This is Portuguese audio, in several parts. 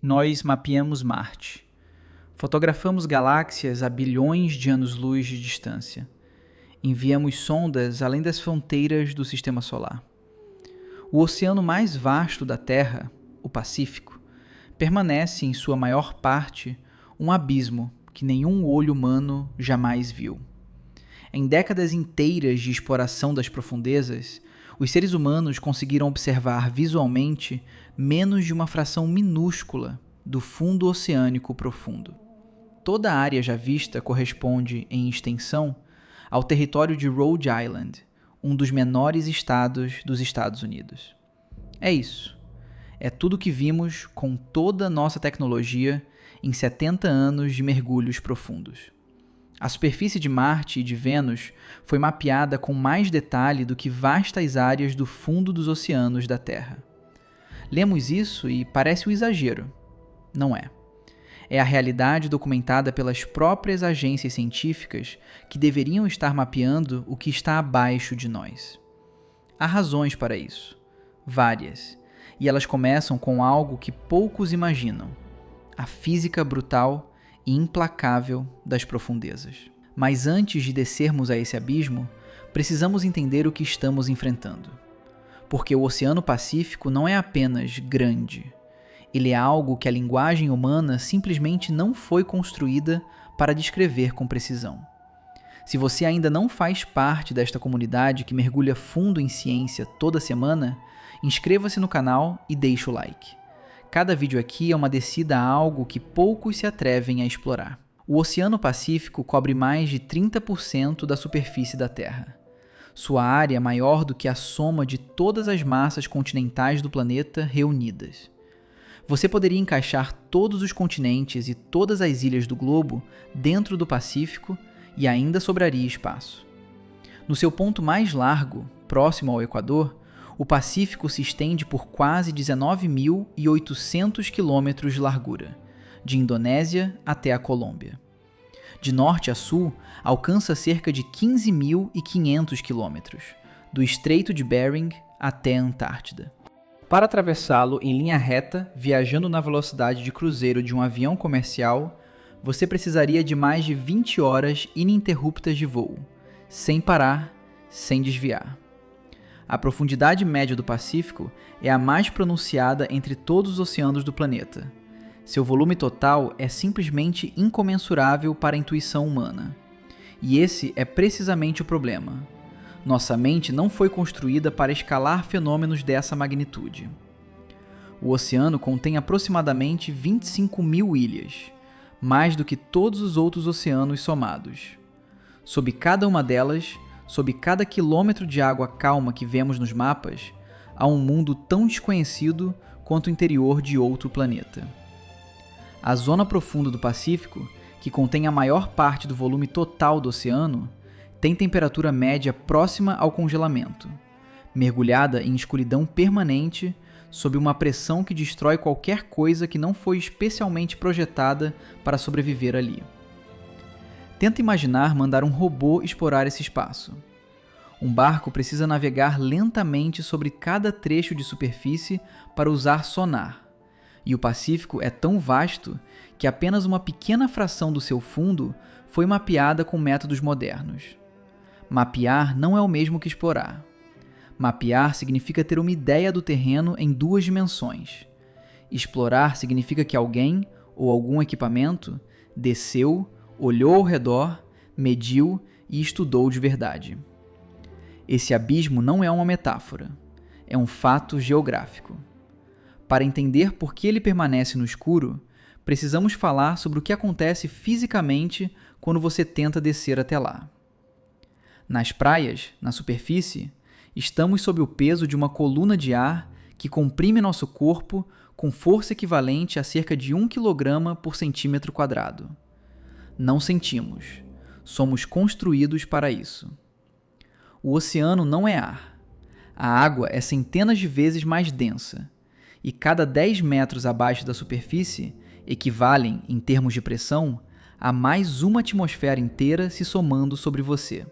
Nós mapeamos Marte. Fotografamos galáxias a bilhões de anos-luz de distância. Enviamos sondas além das fronteiras do Sistema Solar. O oceano mais vasto da Terra, o Pacífico, permanece em sua maior parte um abismo que nenhum olho humano jamais viu. Em décadas inteiras de exploração das profundezas, os seres humanos conseguiram observar visualmente menos de uma fração minúscula do fundo oceânico profundo. Toda a área já vista corresponde, em extensão, ao território de Rhode Island, um dos menores estados dos Estados Unidos. É isso. É tudo que vimos com toda a nossa tecnologia em 70 anos de mergulhos profundos. A superfície de Marte e de Vênus foi mapeada com mais detalhe do que vastas áreas do fundo dos oceanos da Terra. Lemos isso e parece um exagero. Não é. É a realidade documentada pelas próprias agências científicas que deveriam estar mapeando o que está abaixo de nós. Há razões para isso. Várias. E elas começam com algo que poucos imaginam: a física brutal e implacável das profundezas. Mas antes de descermos a esse abismo, precisamos entender o que estamos enfrentando. Porque o Oceano Pacífico não é apenas grande. Ele é algo que a linguagem humana simplesmente não foi construída para descrever com precisão. Se você ainda não faz parte desta comunidade que mergulha fundo em ciência toda semana, inscreva-se no canal e deixe o like. Cada vídeo aqui é uma descida a algo que poucos se atrevem a explorar. O Oceano Pacífico cobre mais de 30% da superfície da Terra. Sua área é maior do que a soma de todas as massas continentais do planeta reunidas. Você poderia encaixar todos os continentes e todas as ilhas do globo dentro do Pacífico e ainda sobraria espaço. No seu ponto mais largo, próximo ao Equador, o Pacífico se estende por quase 19.800 quilômetros de largura, de Indonésia até a Colômbia. De norte a sul, alcança cerca de 15.500 quilômetros, do Estreito de Bering até a Antártida. Para atravessá-lo em linha reta, viajando na velocidade de cruzeiro de um avião comercial, você precisaria de mais de 20 horas ininterruptas de voo, sem parar, sem desviar. A profundidade média do Pacífico é a mais pronunciada entre todos os oceanos do planeta. Seu volume total é simplesmente incomensurável para a intuição humana. E esse é precisamente o problema. Nossa mente não foi construída para escalar fenômenos dessa magnitude. O oceano contém aproximadamente 25.000 ilhas, mais do que todos os outros oceanos somados. Sob cada uma delas, sob cada quilômetro de água calma que vemos nos mapas, há um mundo tão desconhecido quanto o interior de outro planeta. A zona profunda do Pacífico, que contém a maior parte do volume total do oceano, tem temperatura média próxima ao congelamento, mergulhada em escuridão permanente sob uma pressão que destrói qualquer coisa que não foi especialmente projetada para sobreviver ali. Tenta imaginar mandar um robô explorar esse espaço. Um barco precisa navegar lentamente sobre cada trecho de superfície para usar sonar, e o Pacífico é tão vasto que apenas uma pequena fração do seu fundo foi mapeada com métodos modernos. Mapear não é o mesmo que explorar. Mapear significa ter uma ideia do terreno em 2 dimensões. Explorar significa que alguém, ou algum equipamento, desceu, olhou ao redor, mediu e estudou de verdade. Esse abismo não é uma metáfora, é um fato geográfico. Para entender por que ele permanece no escuro, precisamos falar sobre o que acontece fisicamente quando você tenta descer até lá. Nas praias, na superfície, estamos sob o peso de uma coluna de ar que comprime nosso corpo com força equivalente a cerca de 1 kg por centímetro quadrado. Não sentimos. Somos construídos para isso. O oceano não é ar. A água é centenas de vezes mais densa, e cada 10 metros abaixo da superfície equivalem, em termos de pressão, a mais uma atmosfera inteira se somando sobre você.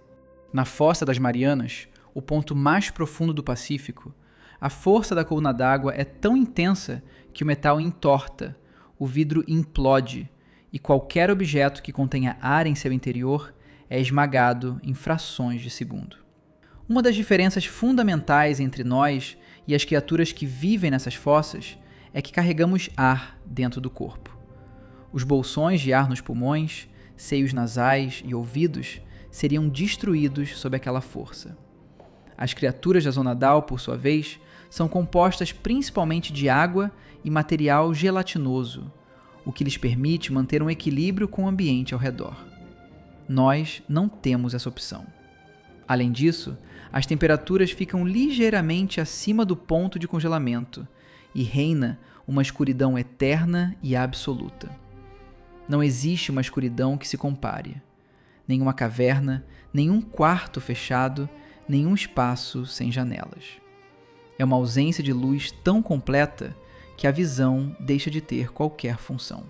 Na Fossa das Marianas, o ponto mais profundo do Pacífico, a força da coluna d'água é tão intensa que o metal entorta, o vidro implode e qualquer objeto que contenha ar em seu interior é esmagado em frações de segundo. Uma das diferenças fundamentais entre nós e as criaturas que vivem nessas fossas é que carregamos ar dentro do corpo. Os bolsões de ar nos pulmões, seios nasais e ouvidos seriam destruídos sob aquela força. As criaturas da zona Dao, por sua vez, são compostas principalmente de água e material gelatinoso, o que lhes permite manter um equilíbrio com o ambiente ao redor. Nós não temos essa opção. Além disso, as temperaturas ficam ligeiramente acima do ponto de congelamento e reina uma escuridão eterna e absoluta. Não existe uma escuridão que se compare. Nenhuma caverna, nenhum quarto fechado, nenhum espaço sem janelas. É uma ausência de luz tão completa que a visão deixa de ter qualquer função.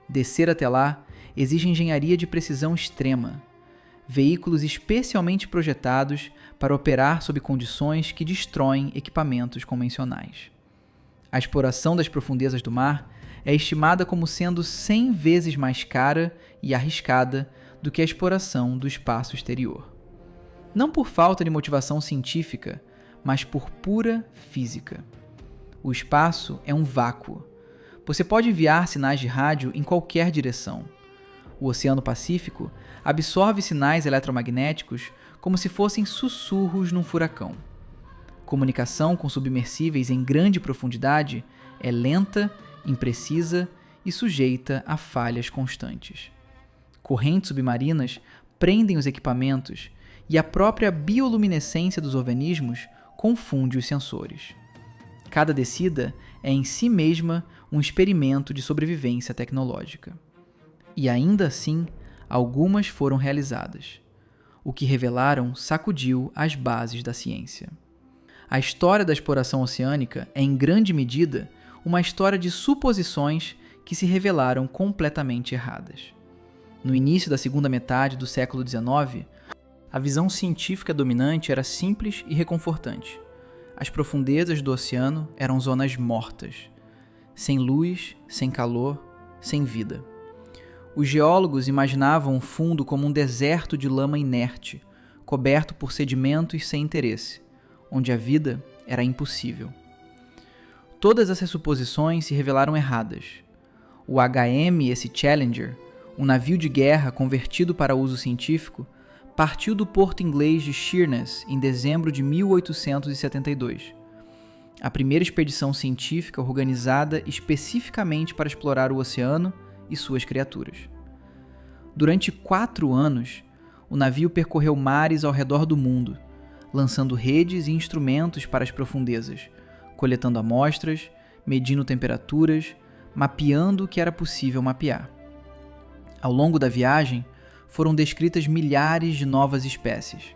Descer até lá exige engenharia de precisão extrema, veículos especialmente projetados para operar sob condições que destroem equipamentos convencionais. A exploração das profundezas do mar é estimada como sendo 100 vezes mais cara e arriscada do que a exploração do espaço exterior. Não por falta de motivação científica, mas por pura física. O espaço é um vácuo. Você pode enviar sinais de rádio em qualquer direção. O Oceano Pacífico absorve sinais eletromagnéticos como se fossem sussurros num furacão. Comunicação com submersíveis em grande profundidade é lenta, imprecisa e sujeita a falhas constantes. Correntes submarinas prendem os equipamentos e a própria bioluminescência dos organismos confunde os sensores. Cada descida é em si mesma um experimento de sobrevivência tecnológica. E ainda assim, algumas foram realizadas. O que revelaram sacudiu as bases da ciência. A história da exploração oceânica é, em grande medida, uma história de suposições que se revelaram completamente erradas. No início da segunda metade do século XIX, a visão científica dominante era simples e reconfortante. As profundezas do oceano eram zonas mortas, sem luz, sem calor, sem vida. Os geólogos imaginavam o fundo como um deserto de lama inerte, coberto por sedimentos sem interesse, onde a vida era impossível. Todas essas suposições se revelaram erradas. O HMS Challenger, um navio de guerra convertido para uso científico, partiu do porto inglês de Sheerness em dezembro de 1872. A primeira expedição científica organizada especificamente para explorar o oceano e suas criaturas. Durante 4 anos, o navio percorreu mares ao redor do mundo, lançando redes e instrumentos para as profundezas, coletando amostras, medindo temperaturas, mapeando o que era possível mapear. Ao longo da viagem, foram descritas milhares de novas espécies,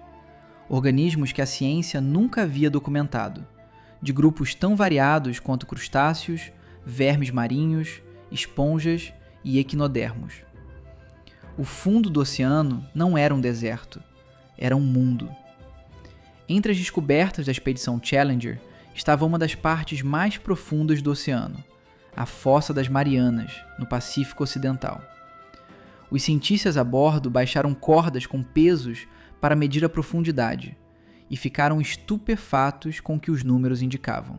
organismos que a ciência nunca havia documentado, de grupos tão variados quanto crustáceos, vermes marinhos, esponjas e equinodermos. O fundo do oceano não era um deserto, era um mundo. Entre as descobertas da expedição Challenger estava uma das partes mais profundas do oceano, a Fossa das Marianas, no Pacífico Ocidental. Os cientistas a bordo baixaram cordas com pesos para medir a profundidade e ficaram estupefatos com o que os números indicavam.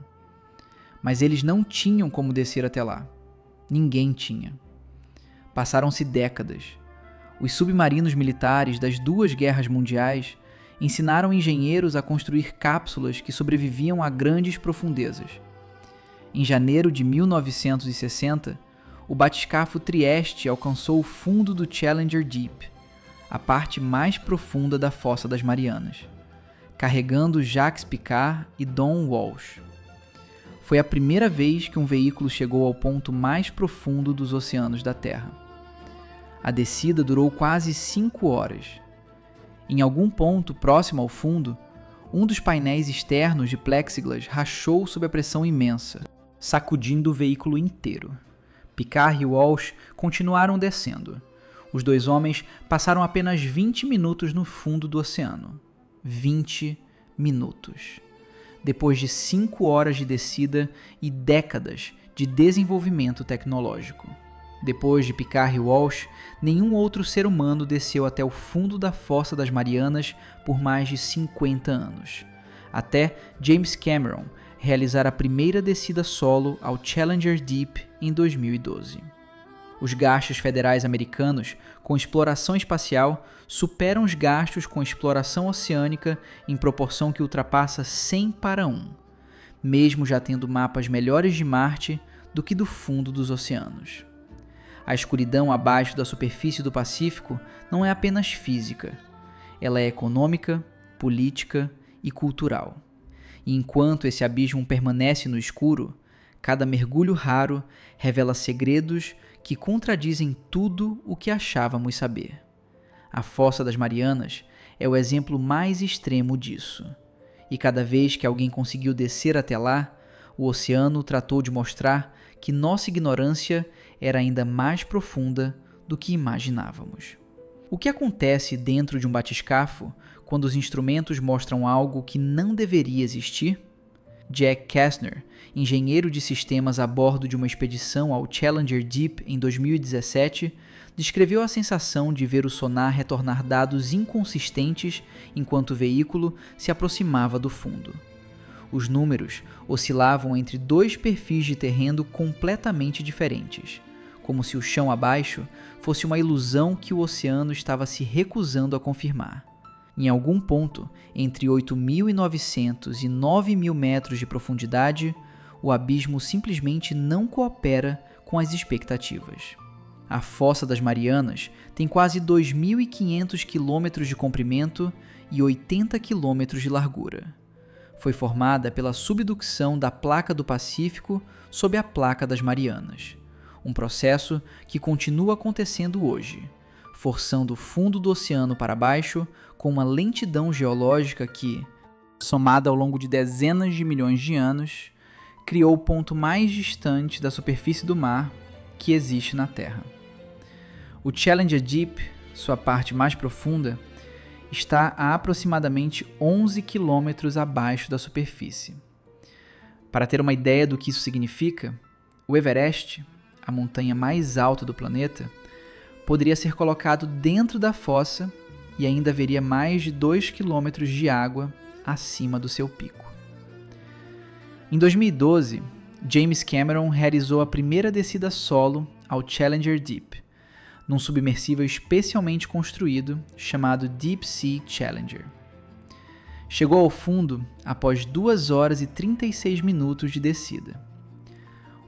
Mas eles não tinham como descer até lá. Ninguém tinha. Passaram-se décadas. Os submarinos militares das 2 guerras mundiais ensinaram engenheiros a construir cápsulas que sobreviviam a grandes profundezas. Em janeiro de 1960, o batiscafo Trieste alcançou o fundo do Challenger Deep, a parte mais profunda da Fossa das Marianas, carregando Jacques Piccard e Don Walsh. Foi a primeira vez que um veículo chegou ao ponto mais profundo dos oceanos da Terra. A descida durou quase 5 horas. Em algum ponto próximo ao fundo, um dos painéis externos de plexiglas rachou sob a pressão imensa, sacudindo o veículo inteiro. Piccard e Walsh continuaram descendo. Os 2 homens passaram apenas 20 minutos no fundo do oceano. 20 minutos. Depois de 5 horas de descida e décadas de desenvolvimento tecnológico. Depois de Picard e Walsh, nenhum outro ser humano desceu até o fundo da Fossa das Marianas por mais de 50 anos, até James Cameron realizar a primeira descida solo ao Challenger Deep em 2012. Os gastos federais americanos com exploração espacial superam os gastos com exploração oceânica em proporção que ultrapassa 100 para 1, mesmo já tendo mapas melhores de Marte do que do fundo dos oceanos. A escuridão abaixo da superfície do Pacífico não é apenas física, ela é econômica, política e cultural. E enquanto esse abismo permanece no escuro, cada mergulho raro revela segredos que contradizem tudo o que achávamos saber. A Fossa das Marianas é o exemplo mais extremo disso. E cada vez que alguém conseguiu descer até lá, o oceano tratou de mostrar que nossa ignorância era ainda mais profunda do que imaginávamos. O que acontece dentro de um batiscafo quando os instrumentos mostram algo que não deveria existir? Jack Kastner, engenheiro de sistemas a bordo de uma expedição ao Challenger Deep em 2017, descreveu a sensação de ver o sonar retornar dados inconsistentes enquanto o veículo se aproximava do fundo. Os números oscilavam entre dois perfis de terreno completamente diferentes, como se o chão abaixo fosse uma ilusão que o oceano estava se recusando a confirmar. Em algum ponto, entre 8.900 e 9.000 metros de profundidade, o abismo simplesmente não coopera com as expectativas. A Fossa das Marianas tem quase 2.500 quilômetros de comprimento e 80 quilômetros de largura. Foi formada pela subducção da placa do Pacífico sob a placa das Marianas, um processo que continua acontecendo hoje, forçando o fundo do oceano para baixo com uma lentidão geológica que, somada ao longo de dezenas de milhões de anos, criou o ponto mais distante da superfície do mar que existe na Terra. O Challenger Deep, sua parte mais profunda, está a aproximadamente 11 quilômetros abaixo da superfície. Para ter uma ideia do que isso significa, o Everest, a montanha mais alta do planeta, poderia ser colocado dentro da fossa e ainda haveria mais de 2 quilômetros de água acima do seu pico. Em 2012, James Cameron realizou a primeira descida solo ao Challenger Deep, num submersível especialmente construído chamado Deep Sea Challenger. Chegou ao fundo após 2 horas e 36 minutos de descida.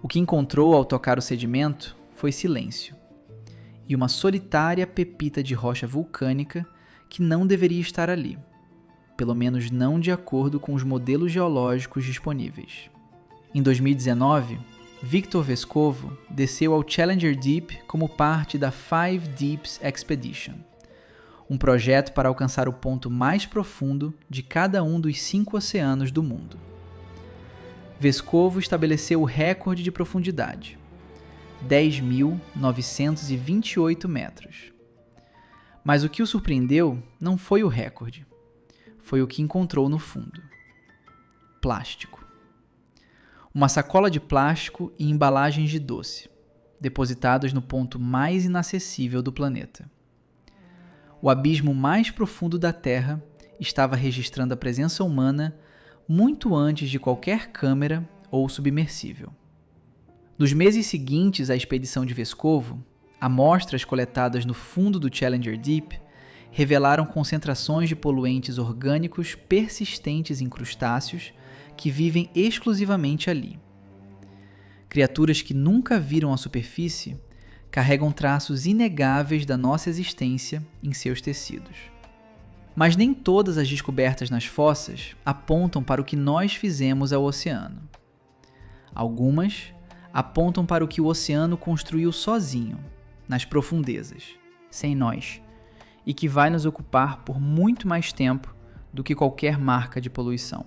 O que encontrou ao tocar o sedimento foi silêncio e uma solitária pepita de rocha vulcânica que não deveria estar ali, pelo menos não de acordo com os modelos geológicos disponíveis. Em 2019, Victor Vescovo desceu ao Challenger Deep como parte da Five Deeps Expedition, um projeto para alcançar o ponto mais profundo de cada um dos 5 oceanos do mundo. Vescovo estabeleceu o recorde de profundidade, 10.928 metros. Mas o que o surpreendeu não foi o recorde, foi o que encontrou no fundo: plástico. Uma sacola de plástico e embalagens de doce, depositados no ponto mais inacessível do planeta. O abismo mais profundo da Terra estava registrando a presença humana muito antes de qualquer câmera ou submersível. Nos meses seguintes à expedição de Vescovo, amostras coletadas no fundo do Challenger Deep revelaram concentrações de poluentes orgânicos persistentes em crustáceos que vivem exclusivamente ali. Criaturas que nunca viram a superfície carregam traços inegáveis da nossa existência em seus tecidos. Mas nem todas as descobertas nas fossas apontam para o que nós fizemos ao oceano. Algumas apontam para o que o oceano construiu sozinho, nas profundezas, sem nós, e que vai nos ocupar por muito mais tempo do que qualquer marca de poluição.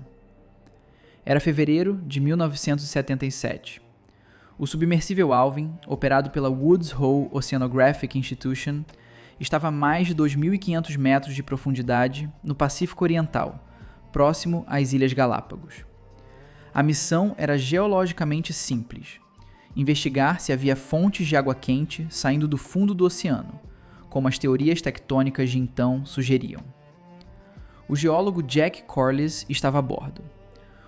Era fevereiro de 1977. O submersível Alvin, operado pela Woods Hole Oceanographic Institution, estava a mais de 2.500 metros de profundidade no Pacífico Oriental, próximo às Ilhas Galápagos. A missão era geologicamente simples: investigar se havia fontes de água quente saindo do fundo do oceano, como as teorias tectônicas de então sugeriam. O geólogo Jack Corliss estava a bordo.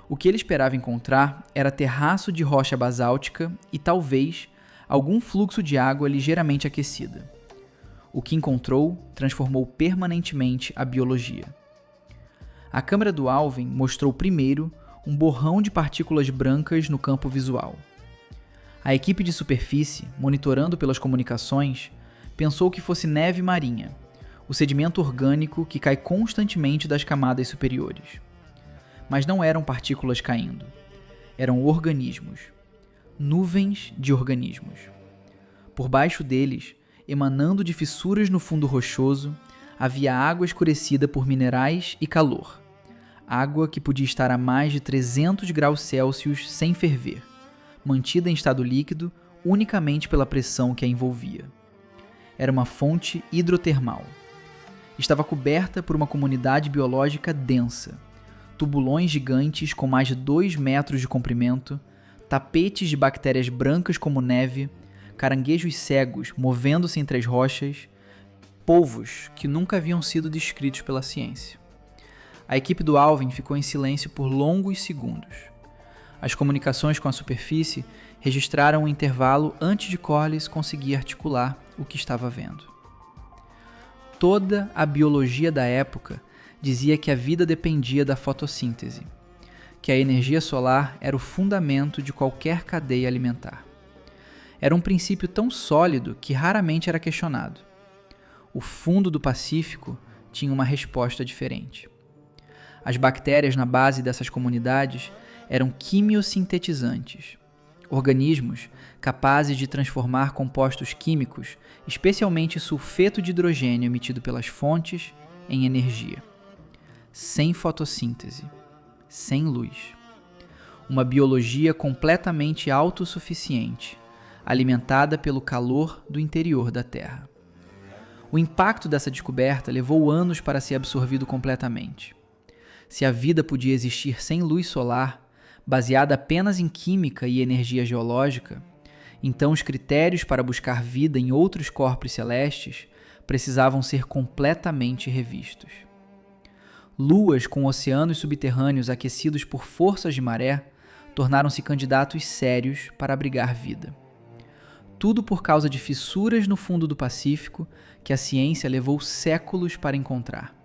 O que ele esperava encontrar era terraço de rocha basáltica e, talvez, algum fluxo de água ligeiramente aquecida. O que encontrou transformou permanentemente a biologia. A câmera do Alvin mostrou primeiro um borrão de partículas brancas no campo visual. A equipe de superfície, monitorando pelas comunicações, pensou que fosse neve marinha, o sedimento orgânico que cai constantemente das camadas superiores. Mas não eram partículas caindo. Eram organismos. Nuvens de organismos. Por baixo deles, emanando de fissuras no fundo rochoso, havia água escurecida por minerais e calor. Água que podia estar a mais de 300 graus Celsius sem ferver, mantida em estado líquido unicamente pela pressão que a envolvia. Era uma fonte hidrotermal. Estava coberta por uma comunidade biológica densa, tubulões gigantes com mais de 2 metros de comprimento, tapetes de bactérias brancas como neve, caranguejos cegos movendo-se entre as rochas, polvos que nunca haviam sido descritos pela ciência. A equipe do Alvin ficou em silêncio por longos segundos. As comunicações com a superfície registraram um intervalo antes de Corliss conseguir articular o que estava vendo. Toda a biologia da época dizia que a vida dependia da fotossíntese, que a energia solar era o fundamento de qualquer cadeia alimentar. Era um princípio tão sólido que raramente era questionado. O fundo do Pacífico tinha uma resposta diferente. As bactérias na base dessas comunidades eram quimiosintetizantes, organismos capazes de transformar compostos químicos, especialmente sulfeto de hidrogênio emitido pelas fontes, em energia. Sem fotossíntese, sem luz. Uma biologia completamente autossuficiente, alimentada pelo calor do interior da Terra. O impacto dessa descoberta levou anos para ser absorvido completamente. Se a vida podia existir sem luz solar, baseada apenas em química e energia geológica, então os critérios para buscar vida em outros corpos celestes precisavam ser completamente revistos. Luas com oceanos subterrâneos aquecidos por forças de maré tornaram-se candidatos sérios para abrigar vida. Tudo por causa de fissuras no fundo do Pacífico que a ciência levou séculos para encontrar.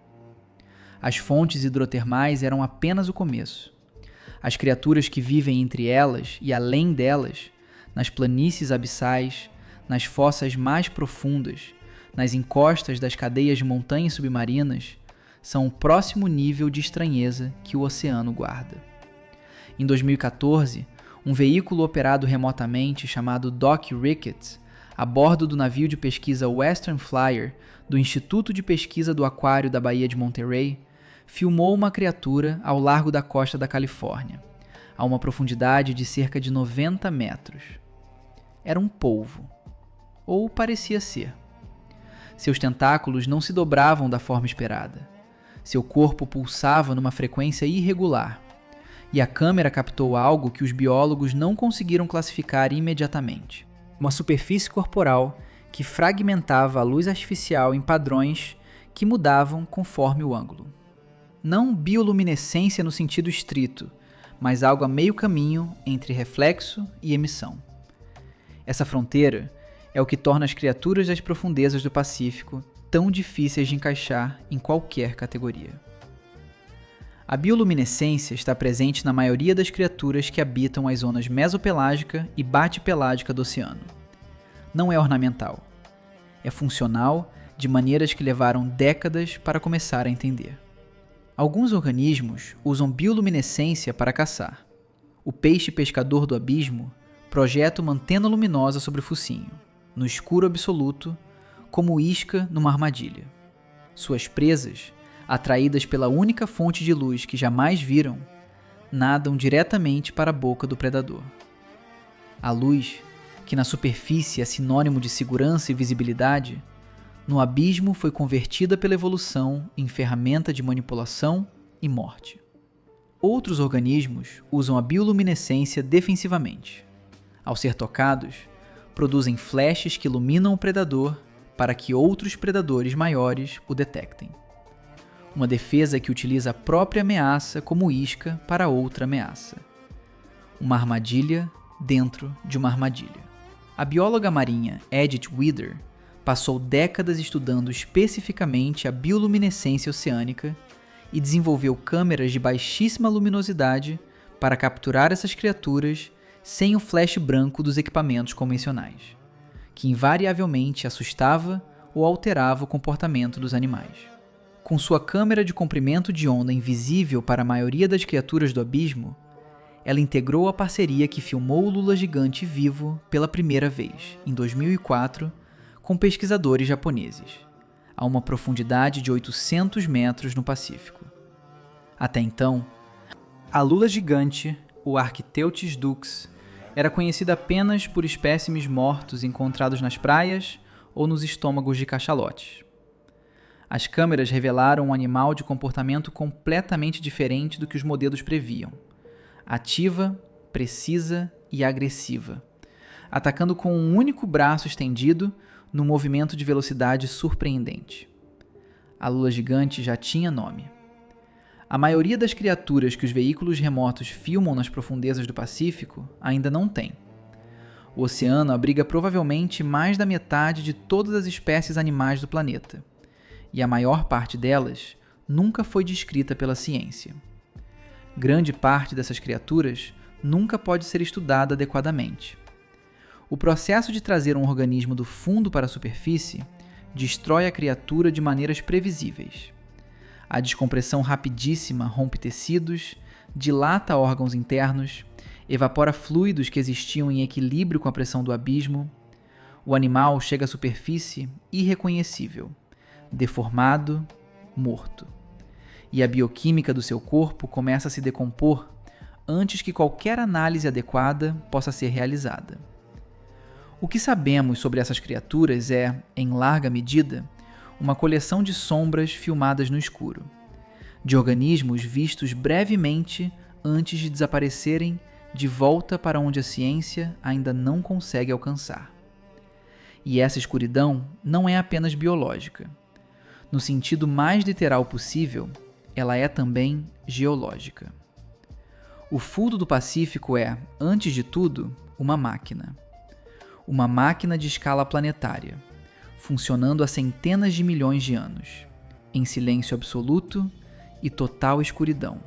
As fontes hidrotermais eram apenas o começo. As criaturas que vivem entre elas e além delas, nas planícies abissais, nas fossas mais profundas, nas encostas das cadeias de montanhas submarinas, são o próximo nível de estranheza que o oceano guarda. Em 2014, um veículo operado remotamente chamado Doc Ricketts, a bordo do navio de pesquisa Western Flyer do Instituto de Pesquisa do Aquário da Baía de Monterey, filmou uma criatura ao largo da costa da Califórnia, a uma profundidade de cerca de 90 metros. Era um polvo, ou parecia ser. Seus tentáculos não se dobravam da forma esperada. Seu corpo pulsava numa frequência irregular, e a câmera captou algo que os biólogos não conseguiram classificar imediatamente. Uma superfície corporal que fragmentava a luz artificial em padrões que mudavam conforme o ângulo. Não bioluminescência no sentido estrito, mas algo a meio caminho entre reflexo e emissão. Essa fronteira é o que torna as criaturas das profundezas do Pacífico tão difíceis de encaixar em qualquer categoria. A bioluminescência está presente na maioria das criaturas que habitam as zonas mesopelágica e bate-pelágica do oceano. Não é ornamental. É funcional de maneiras que levaram décadas para começar a entender. Alguns organismos usam bioluminescência para caçar. O peixe pescador do abismo projeta uma antena luminosa sobre o focinho, no escuro absoluto, como isca numa armadilha. Suas presas, atraídas pela única fonte de luz que jamais viram, nadam diretamente para a boca do predador. A luz, que na superfície é sinônimo de segurança e visibilidade, no abismo foi convertida pela evolução em ferramenta de manipulação e morte. Outros organismos usam a bioluminescência defensivamente. Ao ser tocados, produzem flashes que iluminam o predador para que outros predadores maiores o detectem. Uma defesa que utiliza a própria ameaça como isca para outra ameaça. Uma armadilha dentro de uma armadilha. A bióloga marinha Edith Wither passou décadas estudando especificamente a bioluminescência oceânica e desenvolveu câmeras de baixíssima luminosidade para capturar essas criaturas sem o flash branco dos equipamentos convencionais, que invariavelmente assustava ou alterava o comportamento dos animais. Com sua câmera de comprimento de onda invisível para a maioria das criaturas do abismo, ela integrou a parceria que filmou o lula gigante vivo pela primeira vez, em 2004, com pesquisadores japoneses, a uma profundidade de 800 metros no Pacífico. Até então, a lula gigante, o Architeuthis dux, era conhecida apenas por espécimes mortos encontrados nas praias ou nos estômagos de cachalotes. As câmeras revelaram um animal de comportamento completamente diferente do que os modelos previam. Ativa, precisa e agressiva, atacando com um único braço estendido num movimento de velocidade surpreendente. A lula gigante já tinha nome. A maioria das criaturas que os veículos remotos filmam nas profundezas do Pacífico ainda não tem. O oceano abriga provavelmente mais da metade de todas as espécies animais do planeta, e a maior parte delas nunca foi descrita pela ciência. Grande parte dessas criaturas nunca pode ser estudada adequadamente. O processo de trazer um organismo do fundo para a superfície destrói a criatura de maneiras previsíveis. A descompressão rapidíssima rompe tecidos, dilata órgãos internos, evapora fluidos que existiam em equilíbrio com a pressão do abismo. O animal chega à superfície irreconhecível, deformado, morto. E a bioquímica do seu corpo começa a se decompor antes que qualquer análise adequada possa ser realizada. O que sabemos sobre essas criaturas é, em larga medida, uma coleção de sombras filmadas no escuro, de organismos vistos brevemente antes de desaparecerem de volta para onde a ciência ainda não consegue alcançar. E essa escuridão não é apenas biológica. No sentido mais literal possível, ela é também geológica. O fundo do Pacífico é, antes de tudo, uma máquina. Uma máquina de escala planetária, funcionando há centenas de milhões de anos, em silêncio absoluto e total escuridão,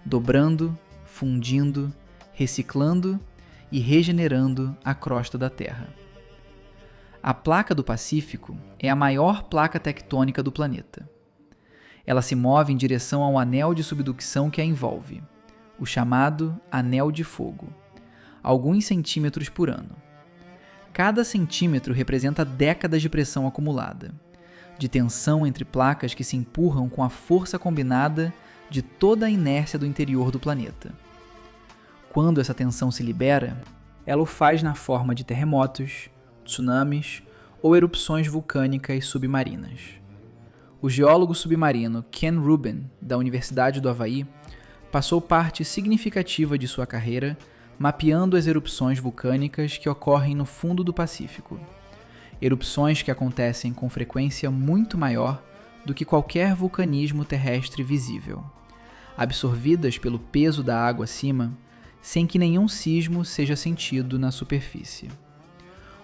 dobrando, fundindo, reciclando e regenerando a crosta da Terra. A placa do Pacífico é a maior placa tectônica do planeta. Ela se move em direção ao anel de subducção que a envolve, o chamado Anel de Fogo, alguns centímetros por ano. Cada centímetro representa décadas de pressão acumulada, de tensão entre placas que se empurram com a força combinada de toda a inércia do interior do planeta. Quando essa tensão se libera, ela o faz na forma de terremotos, tsunamis ou erupções vulcânicas submarinas. O geólogo submarino Ken Rubin, da Universidade do Havaí, passou parte significativa de sua carreira mapeando as erupções vulcânicas que ocorrem no fundo do Pacífico. Erupções que acontecem com frequência muito maior do que qualquer vulcanismo terrestre visível, absorvidas pelo peso da água acima, sem que nenhum sismo seja sentido na superfície.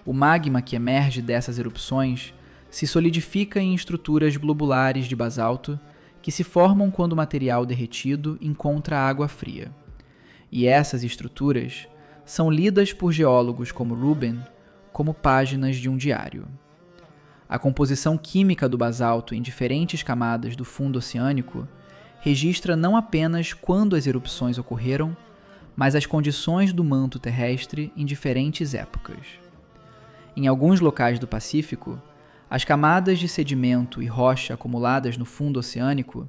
O magma que emerge dessas erupções se solidifica em estruturas globulares de basalto que se formam quando o material derretido encontra água fria. E essas estruturas são lidas por geólogos como Rubin como páginas de um diário. A composição química do basalto em diferentes camadas do fundo oceânico registra não apenas quando as erupções ocorreram, mas as condições do manto terrestre em diferentes épocas. Em alguns locais do Pacífico, as camadas de sedimento e rocha acumuladas no fundo oceânico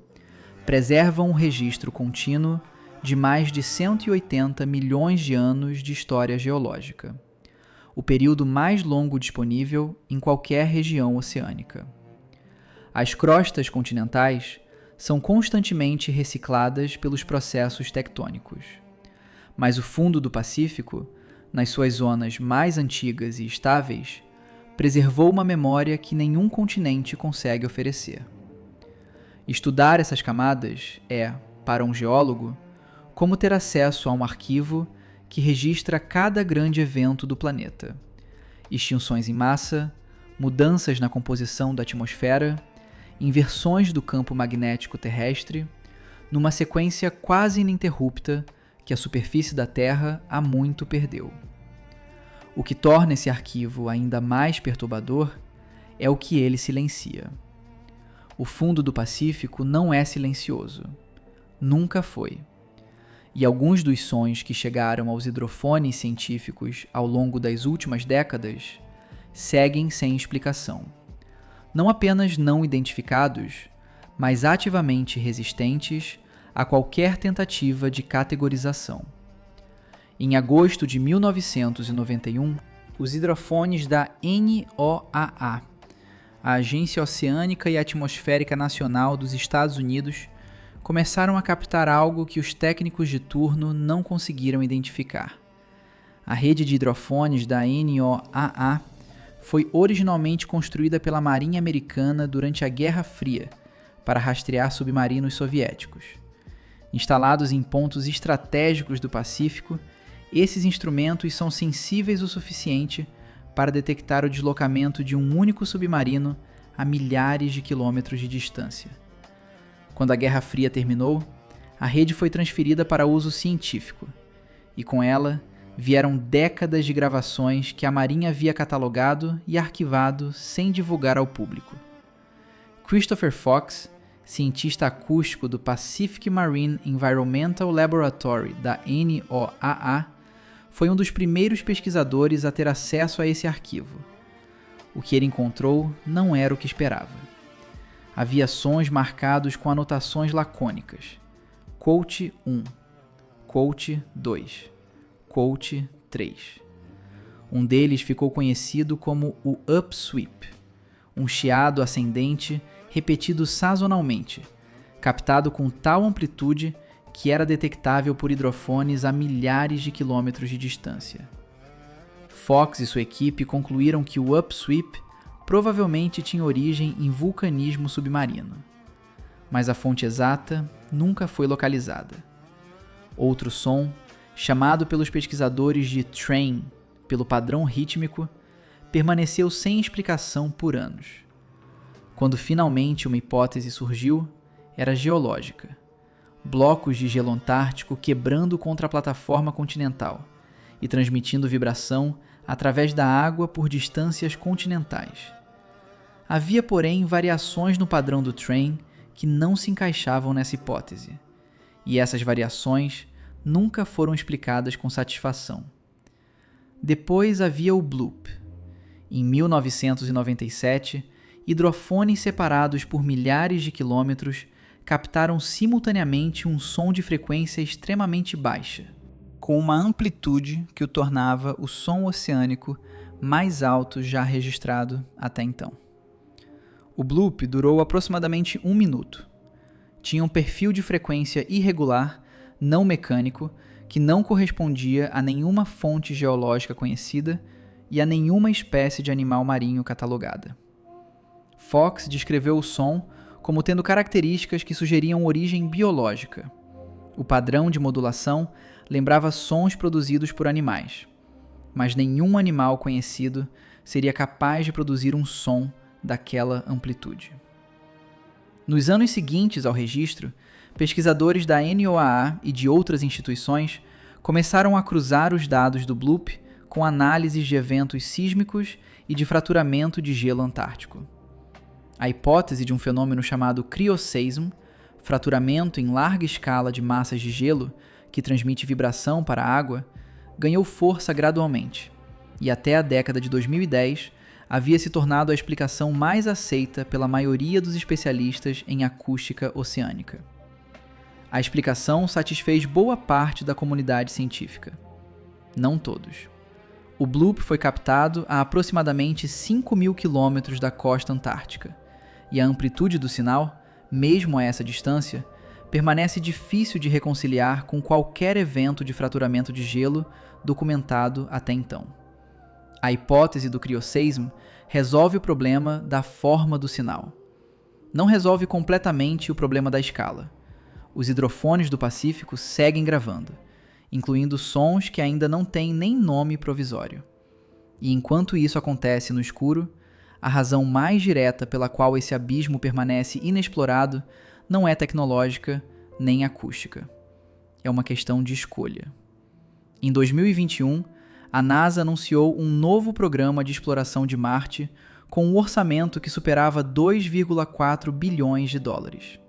preservam um registro contínuo de mais de 180 milhões de anos de história geológica, o período mais longo disponível em qualquer região oceânica. As crostas continentais são constantemente recicladas pelos processos tectônicos, mas o fundo do Pacífico nas suas zonas mais antigas e estáveis, preservou uma memória que nenhum continente consegue oferecer. Estudar essas camadas é, para um geólogo, como ter acesso a um arquivo que registra cada grande evento do planeta: extinções em massa, mudanças na composição da atmosfera, inversões do campo magnético terrestre, numa sequência quase ininterrupta que a superfície da Terra há muito perdeu. O que torna esse arquivo ainda mais perturbador é o que ele silencia. O fundo do Pacífico não é silencioso. Nunca foi. E alguns dos sons que chegaram aos hidrofones científicos ao longo das últimas décadas seguem sem explicação. Não apenas não identificados, mas ativamente resistentes a qualquer tentativa de categorização. Em agosto de 1991, os hidrofones da NOAA, a Agência Oceânica e Atmosférica Nacional dos Estados Unidos, começaram a captar algo que os técnicos de turno não conseguiram identificar. A rede de hidrofones da NOAA foi originalmente construída pela Marinha Americana durante a Guerra Fria para rastrear submarinos soviéticos. Instalados em pontos estratégicos do Pacífico, esses instrumentos são sensíveis o suficiente para detectar o deslocamento de um único submarino a milhares de quilômetros de distância. Quando a Guerra Fria terminou, a rede foi transferida para uso científico, e com ela vieram décadas de gravações que a Marinha havia catalogado e arquivado sem divulgar ao público. Christopher Fox, cientista acústico do Pacific Marine Environmental Laboratory da NOAA, foi um dos primeiros pesquisadores a ter acesso a esse arquivo. O que ele encontrou não era o que esperava. Havia sons marcados com anotações lacônicas. Quote 1, Quote 2, Quote 3. Um deles ficou conhecido como o upsweep, um chiado ascendente repetido sazonalmente, captado com tal amplitude que era detectável por hidrofones a milhares de quilômetros de distância. Fox e sua equipe concluíram que o upsweep provavelmente tinha origem em vulcanismo submarino, mas a fonte exata nunca foi localizada. Outro som, chamado pelos pesquisadores de train, pelo padrão rítmico, permaneceu sem explicação por anos. Quando finalmente uma hipótese surgiu, era geológica. Blocos de gelo antártico quebrando contra a plataforma continental e transmitindo vibração através da água por distâncias continentais. Havia, porém, variações no padrão do train que não se encaixavam nessa hipótese, e essas variações nunca foram explicadas com satisfação. Depois havia o bloop. Em 1997, hidrofones separados por milhares de quilômetros captaram simultaneamente um som de frequência extremamente baixa, com uma amplitude que o tornava o som oceânico mais alto já registrado até então. O bloop durou aproximadamente 1 minuto. Tinha um perfil de frequência irregular, não mecânico, que não correspondia a nenhuma fonte geológica conhecida e a nenhuma espécie de animal marinho catalogada. Fox descreveu o som como tendo características que sugeriam origem biológica. O padrão de modulação lembrava sons produzidos por animais, mas nenhum animal conhecido seria capaz de produzir um som daquela amplitude. Nos anos seguintes ao registro, pesquisadores da NOAA e de outras instituições começaram a cruzar os dados do bloop com análises de eventos sísmicos e de fraturamento de gelo antártico. A hipótese de um fenômeno chamado crioseismo, fraturamento em larga escala de massas de gelo que transmite vibração para a água, ganhou força gradualmente, e até a década de 2010 havia se tornado a explicação mais aceita pela maioria dos especialistas em acústica oceânica. A explicação satisfez boa parte da comunidade científica. Não todos. O bloop foi captado a aproximadamente 5.000 km da costa antártica, e a amplitude do sinal, mesmo a essa distância, permanece difícil de reconciliar com qualquer evento de fraturamento de gelo documentado até então. A hipótese do crioseismo resolve o problema da forma do sinal. Não resolve completamente o problema da escala. Os hidrofones do Pacífico seguem gravando, incluindo sons que ainda não têm nem nome provisório. E enquanto isso acontece no escuro, a razão mais direta pela qual esse abismo permanece inexplorado não é tecnológica nem acústica. É uma questão de escolha. Em 2021, a NASA anunciou um novo programa de exploração de Marte com um orçamento que superava 2,4 bilhões de dólares.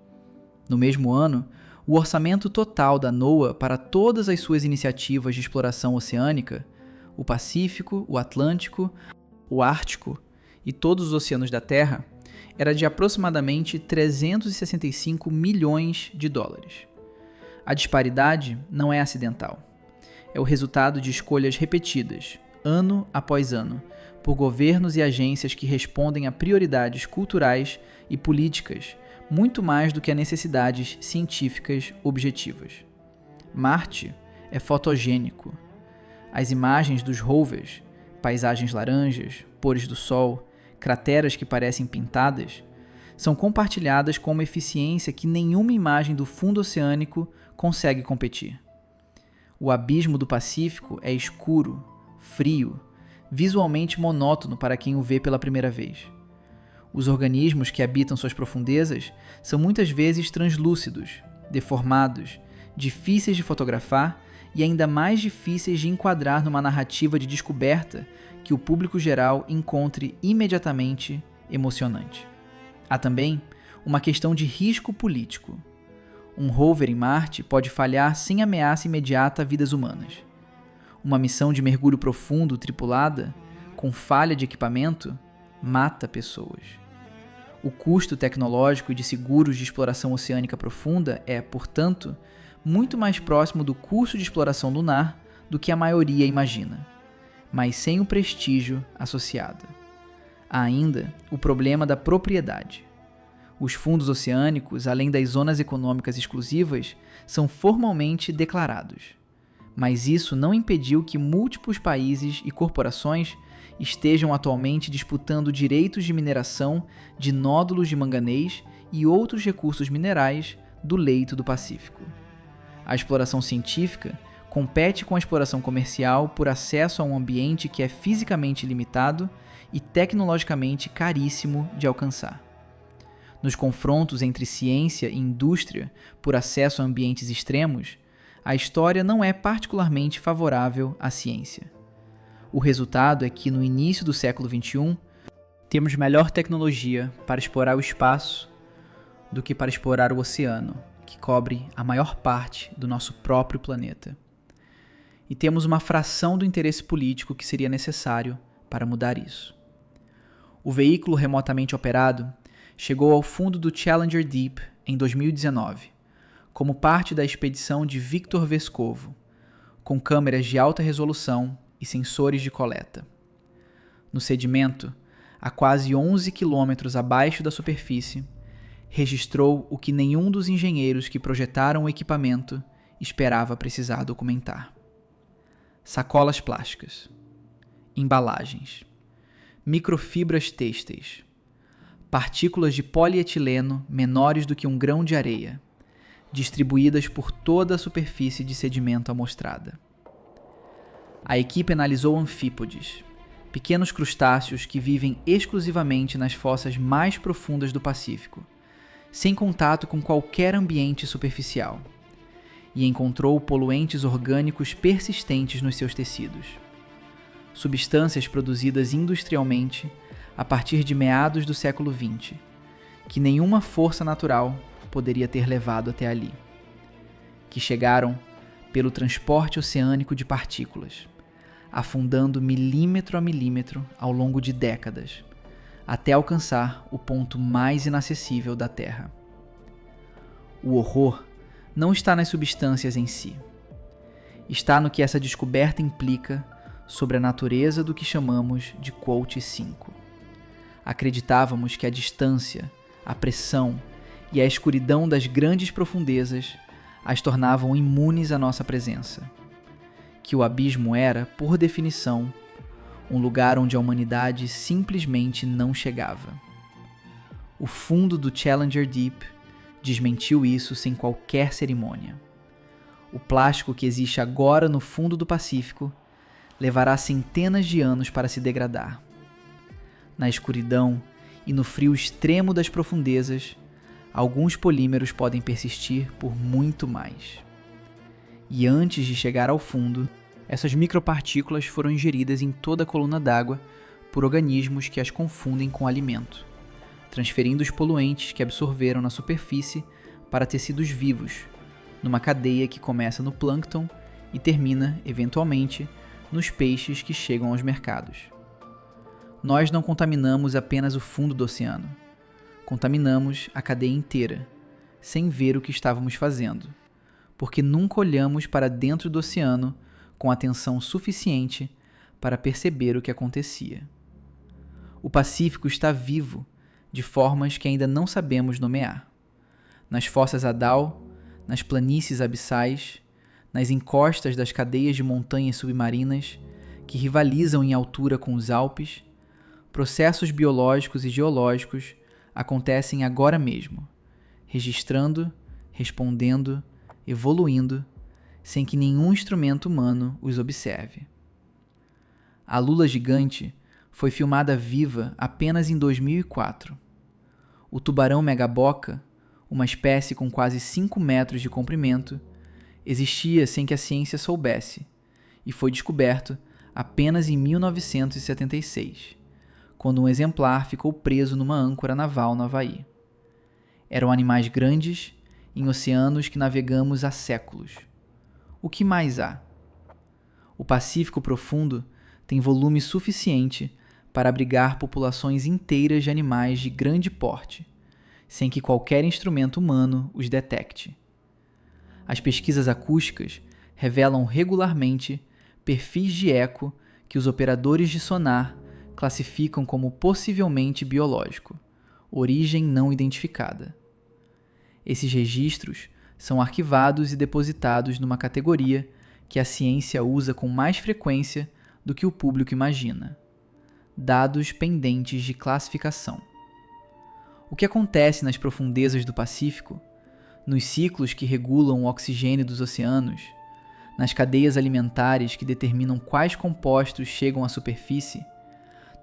No mesmo ano, o orçamento total da NOAA para todas as suas iniciativas de exploração oceânica, o Pacífico, o Atlântico, o Ártico e todos os oceanos da Terra, era de aproximadamente 365 milhões de dólares. A disparidade não é acidental. É o resultado de escolhas repetidas, ano após ano, por governos e agências que respondem a prioridades culturais e políticas muito mais do que a necessidades científicas objetivas. Marte é fotogênico. As imagens dos rovers, paisagens laranjas, pôres do sol, crateras que parecem pintadas, são compartilhadas com uma eficiência que nenhuma imagem do fundo oceânico consegue competir. O abismo do Pacífico é escuro, frio, visualmente monótono para quem o vê pela primeira vez. Os organismos que habitam suas profundezas são muitas vezes translúcidos, deformados, difíceis de fotografar e ainda mais difíceis de enquadrar numa narrativa de descoberta que o público geral encontre imediatamente emocionante. Há também uma questão de risco político. Um rover em Marte pode falhar sem ameaça imediata a vidas humanas. Uma missão de mergulho profundo tripulada, com falha de equipamento, mata pessoas. O custo tecnológico e de seguros de exploração oceânica profunda é, portanto, muito mais próximo do custo de exploração lunar do que a maioria imagina, mas sem o prestígio associado. Há ainda o problema da propriedade. Os fundos oceânicos, além das zonas econômicas exclusivas, são formalmente declarados. Mas isso não impediu que múltiplos países e corporações estejam atualmente disputando direitos de mineração de nódulos de manganês e outros recursos minerais do leito do Pacífico. A exploração científica compete com a exploração comercial por acesso a um ambiente que é fisicamente limitado e tecnologicamente caríssimo de alcançar. Nos confrontos entre ciência e indústria por acesso a ambientes extremos, a história não é particularmente favorável à ciência. O resultado é que, no início do século XXI, temos melhor tecnologia para explorar o espaço do que para explorar o oceano, que cobre a maior parte do nosso próprio planeta. E temos uma fração do interesse político que seria necessário para mudar isso. O veículo remotamente operado chegou ao fundo do Challenger Deep em 2019, como parte da expedição de Victor Vescovo, com câmeras de alta resolução e sensores de coleta. No sedimento, a quase 11 quilômetros abaixo da superfície, registrou o que nenhum dos engenheiros que projetaram o equipamento esperava precisar documentar. Sacolas plásticas, embalagens, microfibras têxteis, partículas de polietileno menores do que um grão de areia, distribuídas por toda a superfície de sedimento amostrada. A equipe analisou anfípodes, pequenos crustáceos que vivem exclusivamente nas fossas mais profundas do Pacífico, sem contato com qualquer ambiente superficial, e encontrou poluentes orgânicos persistentes nos seus tecidos. Substâncias produzidas industrialmente a partir de meados do século XX, que nenhuma força natural poderia ter levado até ali, que chegaram pelo transporte oceânico de partículas, afundando milímetro a milímetro ao longo de décadas, até alcançar o ponto mais inacessível da Terra. O horror não está nas substâncias em si. Está no que essa descoberta implica sobre a natureza do que chamamos de Quote 5. Acreditávamos que a distância, a pressão e a escuridão das grandes profundezas as tornavam imunes à nossa presença. Que o abismo era, por definição, um lugar onde a humanidade simplesmente não chegava. O fundo do Challenger Deep desmentiu isso sem qualquer cerimônia. O plástico que existe agora no fundo do Pacífico levará centenas de anos para se degradar. Na escuridão e no frio extremo das profundezas, alguns polímeros podem persistir por muito mais. E antes de chegar ao fundo, essas micropartículas foram ingeridas em toda a coluna d'água por organismos que as confundem com alimento, transferindo os poluentes que absorveram na superfície para tecidos vivos, numa cadeia que começa no plâncton e termina, eventualmente, nos peixes que chegam aos mercados. Nós não contaminamos apenas o fundo do oceano. Contaminamos a cadeia inteira, sem ver o que estávamos fazendo, porque nunca olhamos para dentro do oceano com atenção suficiente para perceber o que acontecia. O Pacífico está vivo de formas que ainda não sabemos nomear. Nas fossas Hadal, nas planícies abissais, nas encostas das cadeias de montanhas submarinas que rivalizam em altura com os Alpes, processos biológicos e geológicos acontecem agora mesmo, registrando, respondendo, evoluindo, sem que nenhum instrumento humano os observe. A lula gigante foi filmada viva apenas em 2004. O tubarão megaboca, uma espécie com quase 5 metros de comprimento, existia sem que a ciência soubesse e foi descoberto apenas em 1976, quando um exemplar ficou preso numa âncora naval no Havaí. Eram animais grandes em oceanos que navegamos há séculos. O que mais há? O Pacífico Profundo tem volume suficiente para abrigar populações inteiras de animais de grande porte, sem que qualquer instrumento humano os detecte. As pesquisas acústicas revelam regularmente perfis de eco que os operadores de sonar classificam como possivelmente biológico, origem não identificada. Esses registros são arquivados e depositados numa categoria que a ciência usa com mais frequência do que o público imagina: dados pendentes de classificação. O que acontece nas profundezas do Pacífico, nos ciclos que regulam o oxigênio dos oceanos, nas cadeias alimentares que determinam quais compostos chegam à superfície,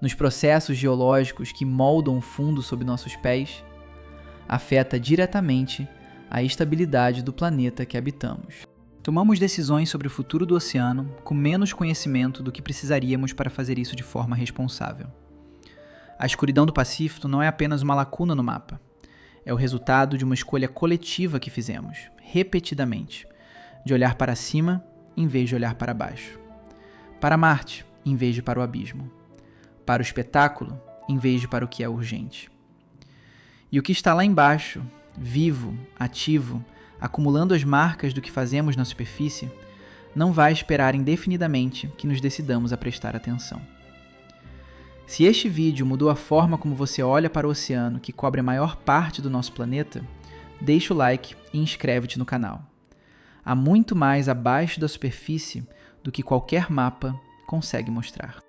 nos processos geológicos que moldam o fundo sob nossos pés, afeta diretamente a estabilidade do planeta que habitamos. Tomamos decisões sobre o futuro do oceano com menos conhecimento do que precisaríamos para fazer isso de forma responsável. A escuridão do Pacífico não é apenas uma lacuna no mapa. É o resultado de uma escolha coletiva que fizemos, repetidamente, de olhar para cima em vez de olhar para baixo, para Marte em vez de para o abismo, para o espetáculo em vez de para o que é urgente. E o que está lá embaixo, vivo, ativo, acumulando as marcas do que fazemos na superfície, não vai esperar indefinidamente que nos decidamos a prestar atenção. Se este vídeo mudou a forma como você olha para o oceano que cobre a maior parte do nosso planeta, deixa o like e inscreve-te no canal. Há muito mais abaixo da superfície do que qualquer mapa consegue mostrar.